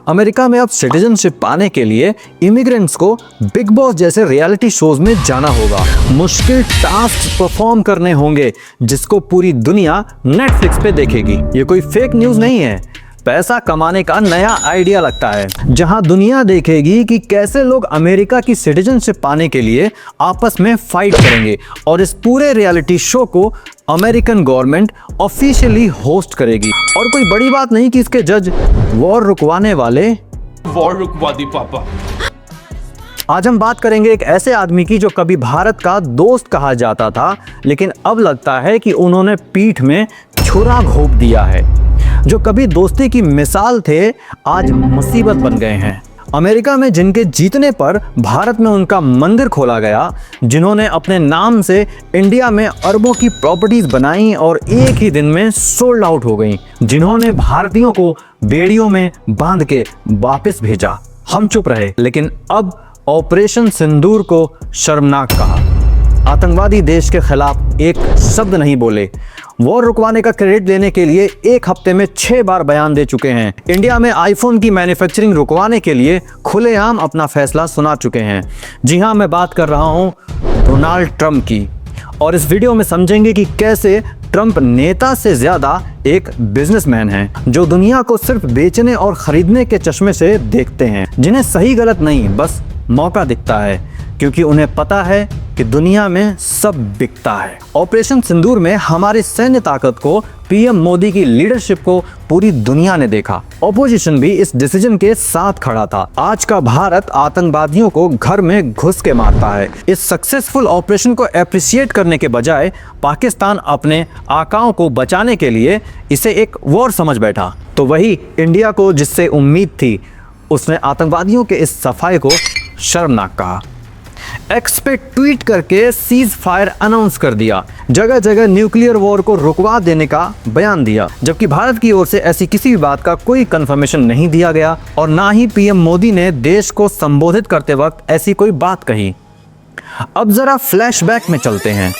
America में अब citizenship पाने के लिए इमिग्रेंट्स को बिग बॉस जैसे रियलिटी शोज में जाना होगा, मुश्किल टास्क परफॉर्म करने होंगे जिसको पूरी दुनिया नेटफ्लिक्स पे देखेगी। ये कोई फेक न्यूज नहीं है, पैसा कमाने का नया आइडिया लगता है, जहां दुनिया देखेगी कि कैसे लोग अमेरिका की सिटीजनशिप पाने के लिए आपस में फाइट करेंगे। और इस पूरे रियलिटी शो को अमेरिकन गवर्नमेंट ऑफिशियली होस्ट करेगी। और कोई बड़ी बात नहीं कि इसके जज वॉर रुकवाने वाले वॉर रुकवा दी पापा। आज हम बात करेंगे एक ऐसे आदमी की जो कभी भारत का दोस्त कहा जाता था, लेकिन अब लगता है कि उन्होंने पीठ में छुरा घोंप दिया है। जो कभी दोस्ती की मिसाल थे, आज मुसीबत बन गए हैं। अमेरिका में जिनके जीतने पर भारत में उनका मंदिर खोला गया, जिन्होंने अपने नाम से इंडिया में अरबों की प्रॉपर्टीज बनाई और एक ही दिन में सोल्ड आउट हो गई, जिन्होंने भारतीयों को बेड़ियों में बांध के वापस भेजा, हम चुप रहे। लेकिन अब ऑपरेशन सिंदूर को शर्मनाक कहा, आतंकवादी देश के खिलाफ एक शब्द नहीं बोले, वॉर रुकवाने का क्रेडिट लेने के लिए एक हफ्ते में 6 बार बयान दे चुके हैं, इंडिया में आईफोन की मैन्युफैक्चरिंग रुकवाने के लिए खुलेआम अपना फैसला सुना चुके हैं। जी हां, मैं बात कर रहा हूं डोनाल्ड ट्रंप की। और इस वीडियो में समझेंगे कि कैसे ट्रंप नेता से ज्यादा एक बिजनेसमैन है, जो दुनिया को सिर्फ बेचने और खरीदने के चश्मे से देखते हैं, जिन्हें सही गलत नहीं बस मौका दिखता है, क्योंकि उन्हें पता है कि दुनिया में सब बिकता है। ऑपरेशन सिंदूर में हमारी सैन्य ताकत को, पीएम मोदी की लीडरशिप को पूरी दुनिया ने देखा। ऑपोजिशन भी इस डिसीजन के साथ खड़ा था। आज का भारत आतंकवादियों को घर में घुस के मारता है। इस सक्सेसफुल ऑपरेशन को एप्रिशिएट करने के बजाय पाकिस्तान अपने आकाओं को बचाने के लिए इसे एक वॉर समझ बैठा। तो वही इंडिया को जिससे उम्मीद थी, उसने आतंकवादियों के इस सफाई को शर्मनाक कहा। एक्स पे ट्वीट करके सीज फायर अनाउंस कर दिया, जगह जगह न्यूक्लियर वॉर को रुकवा देने का बयान दिया, जबकि भारत की ओर से ऐसी किसी भी बात का कोई कंफर्मेशन नहीं दिया गया और ना ही पीएम मोदी ने देश को संबोधित करते वक्त ऐसी कोई बात कही। अब जरा फ्लैशबैक में चलते हैं।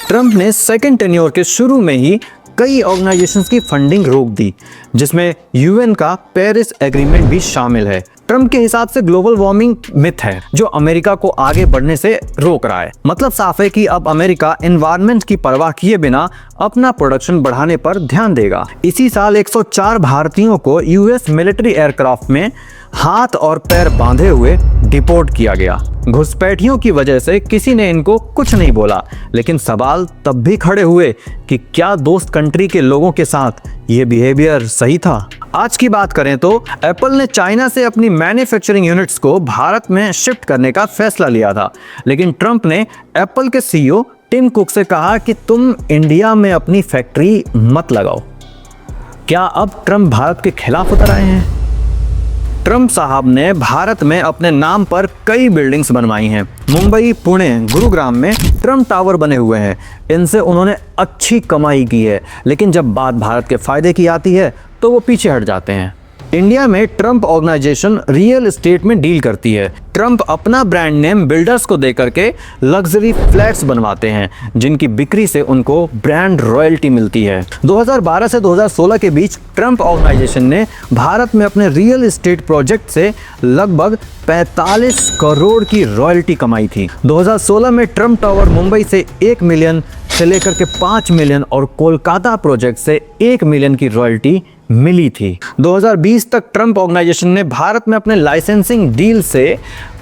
ट्रंप ने सेकेंड टेन्योर के शुरू में ही कई ऑर्गेनाइजेशंस की फंडिंग रोक दी, जिसमें यूएन का पेरिस एग्रीमेंट भी शामिल है। ट्रंप के हिसाब से ग्लोबल वार्मिंग मिथ है, जो अमेरिका को आगे बढ़ने से रोक रहा है। मतलब साफ है कि अब अमेरिका एनवायरनमेंट की परवाह किए बिना अपना प्रोडक्शन बढ़ाने पर ध्यान देगा। इसी साल 104 भारतीयों को यूएस मिलिट्री एयरक्राफ्ट में हाथ और पैर बांधे हुए डिपोर्ट किया गया। घुसपैठियों की वजह से किसी ने इनको कुछ नहीं बोला, लेकिन सवाल तब भी खड़े हुए कि क्या दोस्त कंट्री के लोगों के साथ ये बिहेवियर सही था। आज की बात करें तो एप्पल ने चाइना से अपनी मैन्युफैक्चरिंग यूनिट्स को भारत में शिफ्ट करने का फैसला लिया था, लेकिन ट्रंप ने एप्पल के सीईओ टिम कुक से कहा कि तुम इंडिया में अपनी फैक्ट्री मत लगाओ। क्या अब ट्रंप भारत के खिलाफ उतर आए हैं? ट्रंप साहब ने भारत में अपने नाम पर कई बिल्डिंग्स बनवाई हैं। मुंबई, पुणे, गुरुग्राम में ट्रंप टावर बने हुए हैं। इनसे उन्होंने अच्छी कमाई की है, लेकिन जब बात भारत के फायदे की आती है तो वो पीछे हट जाते हैं। इंडिया में ट्रंप ऑर्गेनाइजेशन रियल एस्टेट में डील करती है। ट्रंप अपना ब्रांड नेम बिल्डर्स को देकर के लग्जरी फ्लैट्स बनवाते हैं, जिनकी बिक्री से उनको ब्रांड रॉयल्टी मिलती है। 2012 से 2016 के बीच ट्रंप ऑर्गेनाइजेशन ने भारत में अपने रियल एस्टेट प्रोजेक्ट से लगभग 45 करोड़ की रॉयल्टी कमाई थी। 2016 में ट्रंप टावर मुंबई से 1 मिलियन से लेकर के 5 मिलियन और कोलकाता प्रोजेक्ट से 1 मिलियन की रॉयल्टी मिली थी। 2020 तक ट्रंप ऑर्गेनाइजेशन ने भारत में अपने लाइसेंसिंग डील से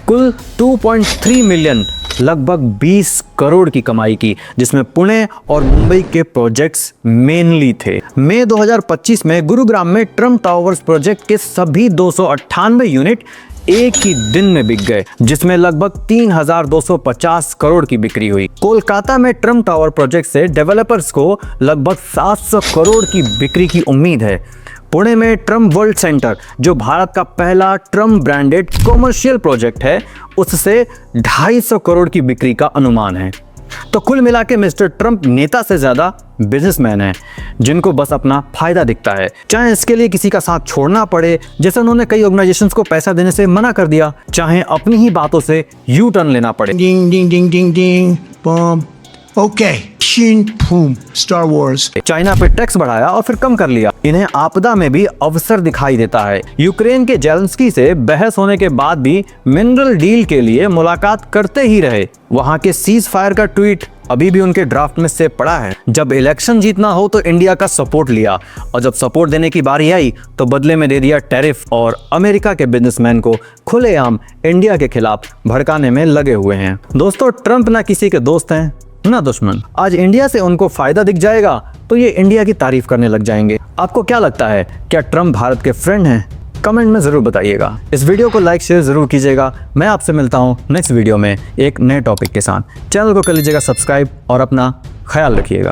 कुल 2.3 मिलियन, लगभग 20 करोड़ की कमाई की, जिसमें पुणे और मुंबई के प्रोजेक्ट्स मेनली थे। मई 2025 में गुरुग्राम में ट्रंप टावर्स प्रोजेक्ट के सभी 298 यूनिट एक ही दिन में बिक गए, जिसमें लगभग 3,250 करोड़ की बिक्री हुई। कोलकाता में ट्रंप टावर प्रोजेक्ट से डेवलपर्स को लगभग 700 करोड़ की बिक्री की उम्मीद है। पुणे में ट्रंप वर्ल्ड सेंटर, जो भारत का पहला ट्रंप ब्रांडेड कॉमर्शियल प्रोजेक्ट है, उससे 250 करोड़ की बिक्री का अनुमान है। तो कुल मिला के मिस्टर ट्रंप नेता से ज्यादा बिजनेसमैन है, जिनको बस अपना फायदा दिखता है, चाहे इसके लिए किसी का साथ छोड़ना पड़े, जैसे उन्होंने कई ऑर्गेनाइजेशंस को पैसा देने से मना कर दिया, चाहे अपनी ही बातों से यू टर्न लेना पड़े। डिंग डिंग डिंग डिंग डिंग बम Okay, Shin Pum, Star Wars. China पे टैक्स बढ़ाया और फिर कम कर लिया। इन्हें आपदा में भी अवसर दिखाई देता है। यूक्रेन के जेलेंस्की से बहस होने के बाद भी मिनरल डील के लिए मुलाकात करते ही रहे। वहां के सीज फायर का ट्वीट अभी भी उनके ड्राफ्ट में से पड़ा है। जब इलेक्शन जीतना हो तो इंडिया का सपोर्ट लिया, और जब सपोर्ट देने की बारी आई तो बदले में दे दिया टैरिफ, और अमेरिका के बिजनेसमैन को खुलेआम इंडिया के खिलाफ भड़काने में लगे हुए हैं। दोस्तों, ट्रंप ना किसी के दोस्त हैं ना दुश्मन। आज इंडिया से उनको फायदा दिख जाएगा तो ये इंडिया की तारीफ करने लग जाएंगे। आपको क्या लगता है, क्या ट्रंप भारत के फ्रेंड हैं? कमेंट में जरूर बताइएगा। इस वीडियो को लाइक शेयर जरूर कीजिएगा। मैं आपसे मिलता हूँ नेक्स्ट वीडियो में एक नए टॉपिक के साथ। चैनल को कर लीजिएगा सब्सक्राइब और अपना ख्याल रखिएगा।